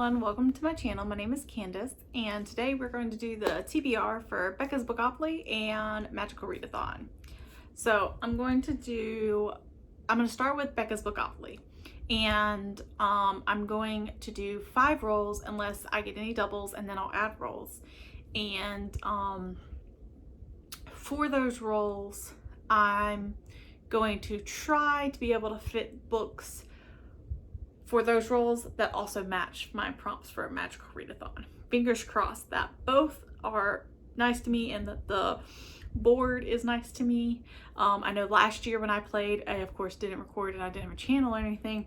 everyone, welcome to my channel. My name is Candace and today we're going to do the TBR for Becca's Bookopoly and Magical Readathon. So I'm going to start with Becca's Bookopoly and I'm going to do 5 rolls unless I get any doubles, and then I'll add rolls. And for those rolls I'm going to try to be able to fit books for those rolls that also match my prompts for a Magical Readathon. Fingers crossed that both are nice to me and that the board is nice to me. I know last year when I played, I of course didn't record it, I didn't have a channel or anything.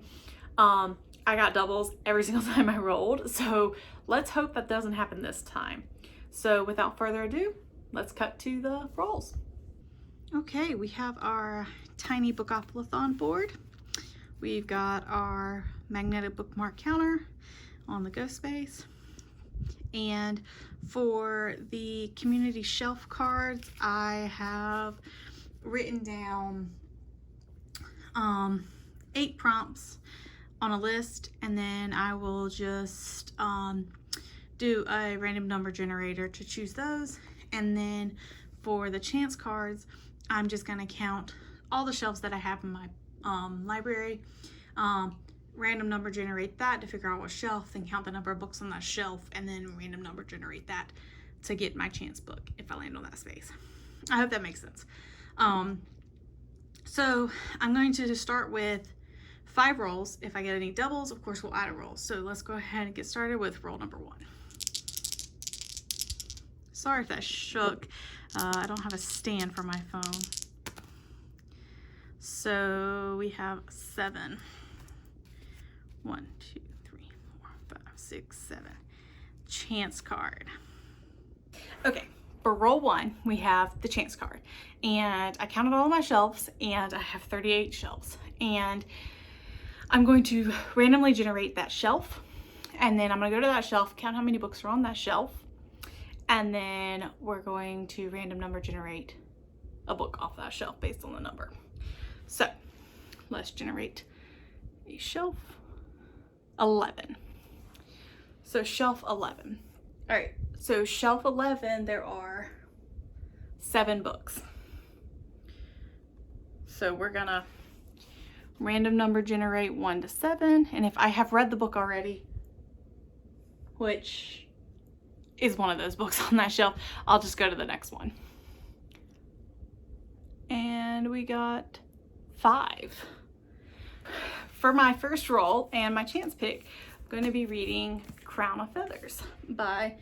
I got doubles every single time I rolled, so let's hope that doesn't happen this time. So without further ado, let's cut to the rolls. Okay, we have our tiny Bookoplathon board. We've got our magnetic bookmark counter on the ghost space. And for the community shelf cards, I have written down 8 prompts on a list, and then I will just do a random number generator to choose those. And then for the chance cards, I'm just gonna count all the shelves that I have in my library, random number generate that to figure out what shelf, then count the number of books on that shelf, and then random number generate that to get my chance book if I land on that space. I hope that makes sense. So I'm going to start with 5 rolls. If I get any doubles, of course we'll add a roll. So let's go ahead and get started with roll number 1. Sorry if that shook. I don't have a stand for my phone. So we have 7. 1, 2, 3, 4, 5, 6, 7. Chance card. Okay, for roll 1, we have the chance card. And I counted all of my shelves, and I have 38 shelves. And I'm going to randomly generate that shelf. And then I'm going to go to that shelf, count how many books are on that shelf. And then we're going to random number generate a book off that shelf based on the number. So let's generate a shelf 11. So shelf 11. All right, so shelf 11, there are 7 books. So we're gonna random number generate 1 to 7. And if I have read the book already, which is one of those books on that shelf, I'll just go to the next one. And we got 5. For my first roll and my chance pick, I'm going to be reading Crown of Feathers by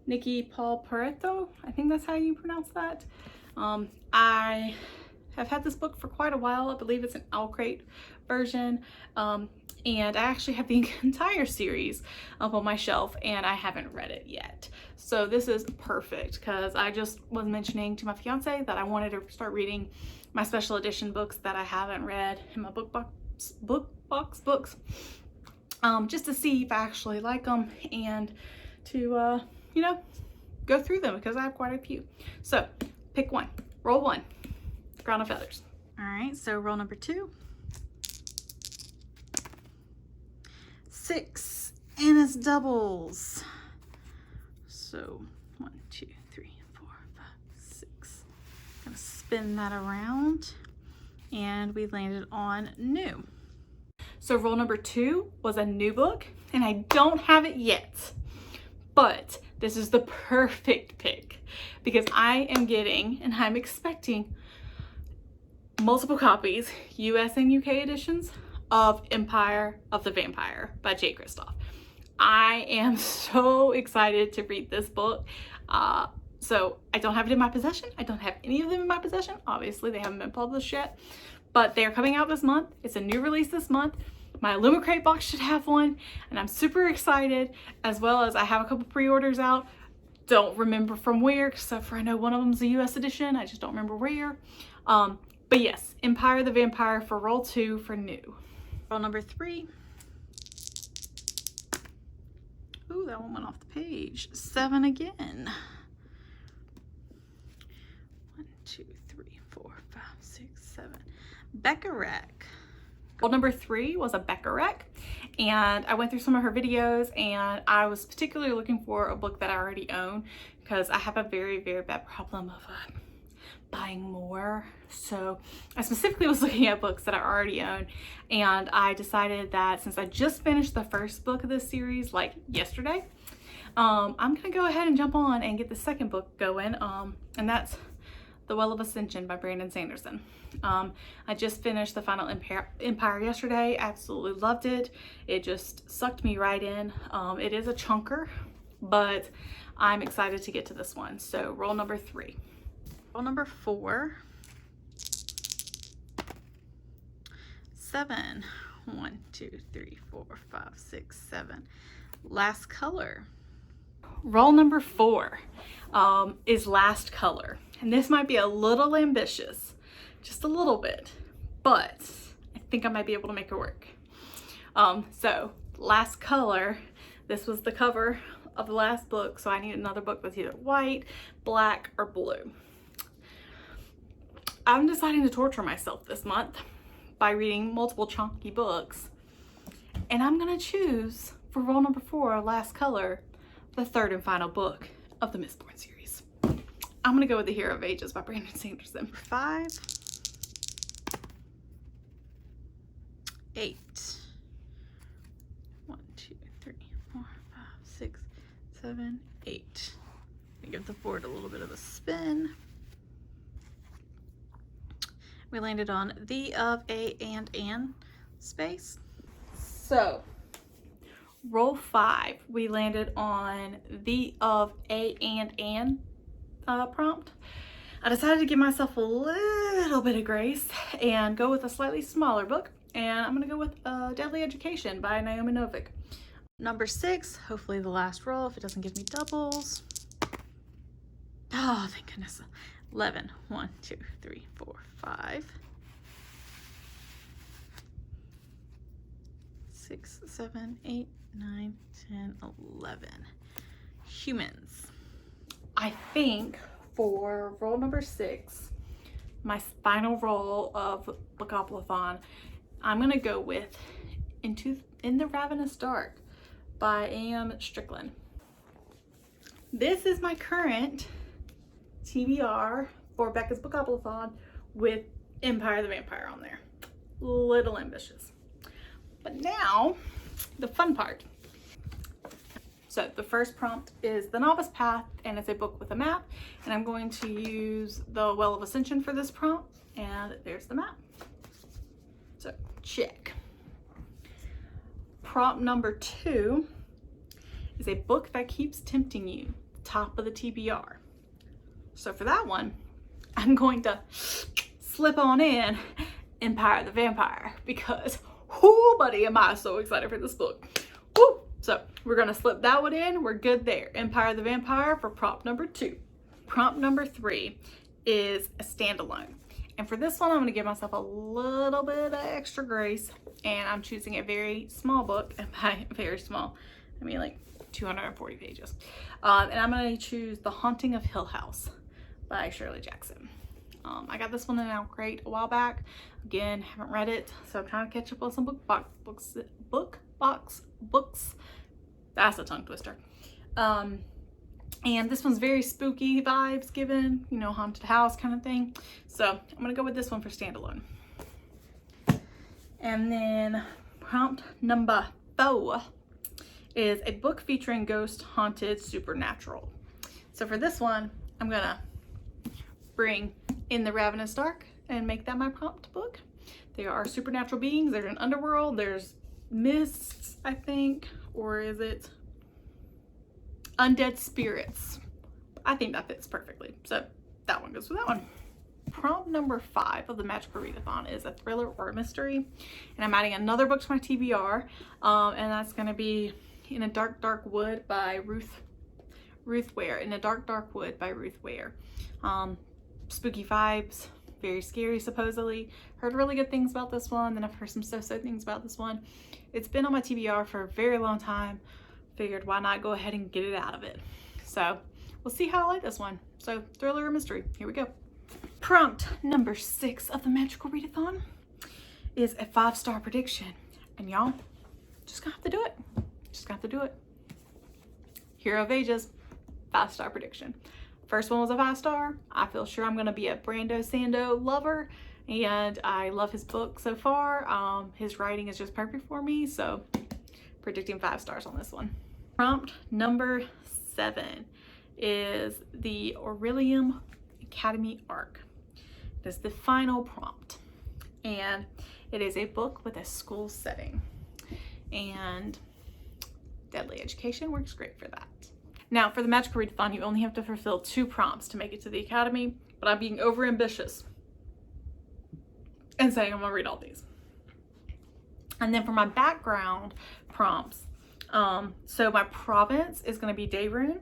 Nikki Paul Pareto. I think that's how you pronounce that. I have had this book for quite a while. I believe it's an Owl Crate version. And I actually have the entire series up on my shelf and I haven't read it yet. So this is perfect because I just was mentioning to my fiance that I wanted to start reading my special edition books that I haven't read in my book box books, just to see if I actually like them and to, you know, go through them because I have quite a few. So pick one, roll 1, Crown of Feathers. All right, so roll number 2. 6, and it's doubles. So 1, 2, 3, 4, 5, 6. Gonna spin that around, and we landed on new. So roll number 2 was a new book, and I don't have it yet, but this is the perfect pick because I am getting, and I'm expecting, multiple copies, US and UK editions, of Empire of the Vampire by J. Kristoff. I am so excited to read this book. So I don't have it in my possession. I don't have any of them in my possession. Obviously, they haven't been published yet, but they're coming out this month. It's a new release this month. My Illumicrate box should have one, and I'm super excited, as well as I have a couple pre-orders out. Don't remember from where, except for I know one of them is a US edition. I just don't remember where. But yes, Empire of the Vampire for roll 2 for new. Roll number 3. Ooh, that one went off the page. 7 again. 1, 2, 3, 4, 5, 6, 7. Bacharach Goal number 3 was a Becca rec, and I went through some of her videos, and I was particularly looking for a book that I already own because I have a very, very bad problem of buying more. So I specifically was looking at books that I already own, and I decided that since I just finished the first book of this series like yesterday, I'm gonna go ahead and jump on and get the second book going, and that's The Well of Ascension by Sanderson. I just finished The Final Empire yesterday. Absolutely loved it. It just sucked me right in. It is a chunker, but I'm excited to get to this one. So roll number 3. Roll number 4. 7. 1, 2, 3, 4, 5, 6, 7. Last Color. Roll number 4 is Last Color. And this might be a little ambitious, just a little bit, but I think I might be able to make it work. So Last Color, this was the cover of the last book, so I need another book that's either white, black, or blue. I'm deciding to torture myself this month by reading multiple chunky books, and I'm gonna choose for roll number 4, Last Color, the third and final book of the Mistborn series. I'm gonna go with The Hero of Ages by Sanderson. 5, 8, 1, 2, 3, 4, 5, 6, 7, 8. Give the board a little bit of a spin. We landed on the, of, a, and, an space. So roll 5, we landed on the, of, a, and, an prompt. I decided to give myself a little bit of grace and go with a slightly smaller book, and I'm gonna go with Deadly Education by Naomi Novik. Number 6, hopefully the last roll if it doesn't give me doubles. Oh, thank goodness. 11. 1, 2, 3, 4, 5. 6, 7, 8, 9, 10, 11. Humans. I think for roll number 6, my final roll of Bookoplathon, I'm gonna go with In the Ravenous Dark by A.M. Strickland. This is my current TBR for Becca's Bookoplathon with Empire the Vampire on there. Little ambitious. But now, the fun part. So the first prompt is The Novice Path, and it's a book with a map, and I'm going to use The Well of Ascension for this prompt, and there's the map. So check. Prompt number 2 is a book that keeps tempting you, top of the TBR. So for that one, I'm going to slip on in Empire the Vampire because, whoo buddy, am I so excited for this book. Woo! So we're gonna slip that one in, we're good there. Empire the Vampire for prompt number 2. Prompt number 3 is a standalone. And for this one, I'm gonna give myself a little bit of extra grace, and I'm choosing a very small book, and by very small, I mean like 240 pages. And I'm gonna choose The Haunting of Hill House by Shirley Jackson. I got this one in our crate a while back. Again, haven't read it, so I'm trying to catch up on some books. That's a tongue twister. And this one's very spooky vibes given, you know, haunted house kind of thing. So I'm gonna go with this one for standalone. And then prompt number 4 is a book featuring ghost, haunted, supernatural. So for this one, I'm gonna bring In the Ravenous Dark and make that my prompt book. There are supernatural beings, there's an underworld, there's mists, I think, or is it undead spirits? I think that fits perfectly. So that one goes with that one. Prompt number 5 of the Magical Readathon is a thriller or a mystery. And I'm adding another book to my TBR. And that's gonna be In a Dark, Dark Wood by Ruth Ware. In a Dark, Dark Wood by Ruth Ware. Spooky vibes, very scary supposedly. Heard really good things about this one, then I've heard some so-so things about this one. It's been on my TBR for a very long time. Figured why not go ahead and get it out of it. So we'll see how I like this one. So thriller or mystery, here we go. Prompt number 6 of the Magical Readathon is a 5-star prediction. And y'all, just gonna have to do it. Just gonna have to do it. Hero of Ages, 5-star prediction. First one was a 5-star. I feel sure I'm gonna be a Brando Sando lover, and I love his book so far. His writing is just perfect for me, so predicting 5 stars on this one. Prompt number 7 is the Aurelium Academy arc. It is the final prompt, and it is a book with a school setting, and Deadly Education works great for that. Now, for the Magical Readathon, you only have to fulfill 2 prompts to make it to the Academy, but I'm being over ambitious and saying I'm gonna read all these. And then for my background prompts, so my province is gonna be Dayrune,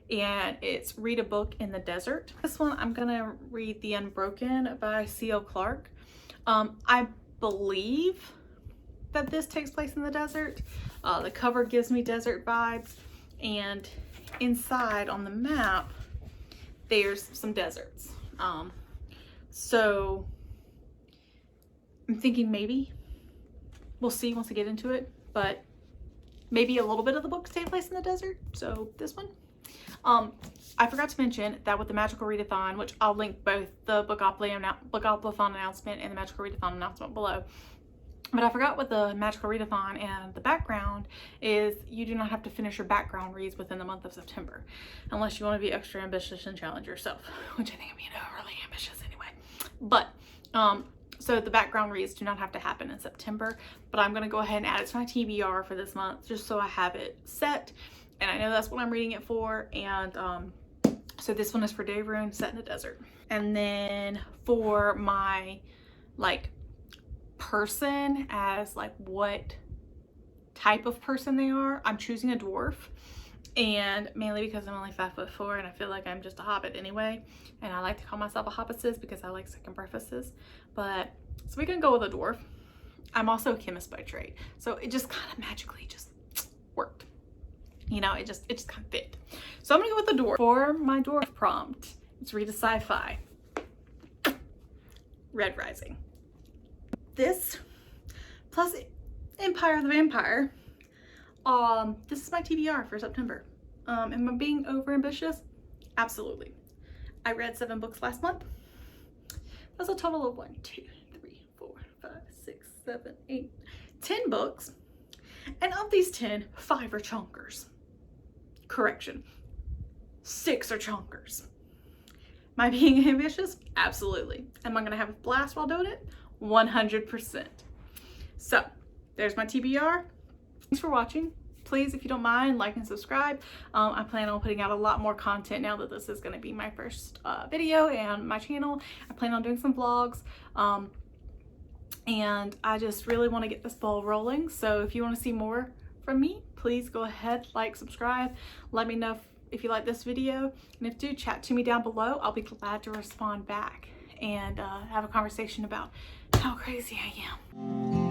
and it's read a book in the desert. This one, I'm gonna read The Unbroken by C.L. Clarke. I believe that this takes place in the desert. The cover gives me desert vibes, and inside on the map there's some deserts. So I'm thinking maybe, we'll see once I get into it, but maybe a little bit of the book takes place in the desert. So this one. I forgot to mention that with the Magical Readathon, which I'll link both the Bookoplathon announcement and the Magical Readathon announcement below. But I forgot with the Magical Readathon and the background is you do not have to finish your background reads within the month of September, unless you want to be extra ambitious and challenge yourself, which I think I'm being overly ambitious anyway. But, so the background reads do not have to happen in September, but I'm going to go ahead and add it to my TBR for this month, just so I have it set. And I know that's what I'm reading it for. And so this one is for Dayrune, set in the desert. And then for my like person, as like what type of person they are, I'm choosing a dwarf, and mainly because I'm only 5'4" and I feel like I'm just a hobbit anyway, and I like to call myself a hobbitess because I like second prefaces. But so we can go with a dwarf. I'm also a chemist by trade, so it just kind of magically just worked. You know, it just kind of fit. So I'm gonna go with the dwarf. For my dwarf prompt, let's read a sci-fi. Red Rising. This plus Empire of the Vampire. This is my TBR for September. Am I being over ambitious? Absolutely. I read 7 books last month. That's a total of 1, 2, 3, 4, 5, 6, 7, 8, 10 books. And of these 10, 5 are chonkers. Correction, 6 are chonkers. Am I being ambitious? Absolutely. Am I gonna have a blast while doing it? 100%. So there's my TBR. Thanks for watching. Please, if you don't mind, like and subscribe. I plan on putting out a lot more content now that this is going to be my first video and my channel. I plan on doing some vlogs, and I just really want to get this ball rolling. So if you want to see more from me, please go ahead, like, subscribe. Let me know if you like this video, and if you do, chat to me down below. I'll be glad to respond back and have a conversation about how crazy I am.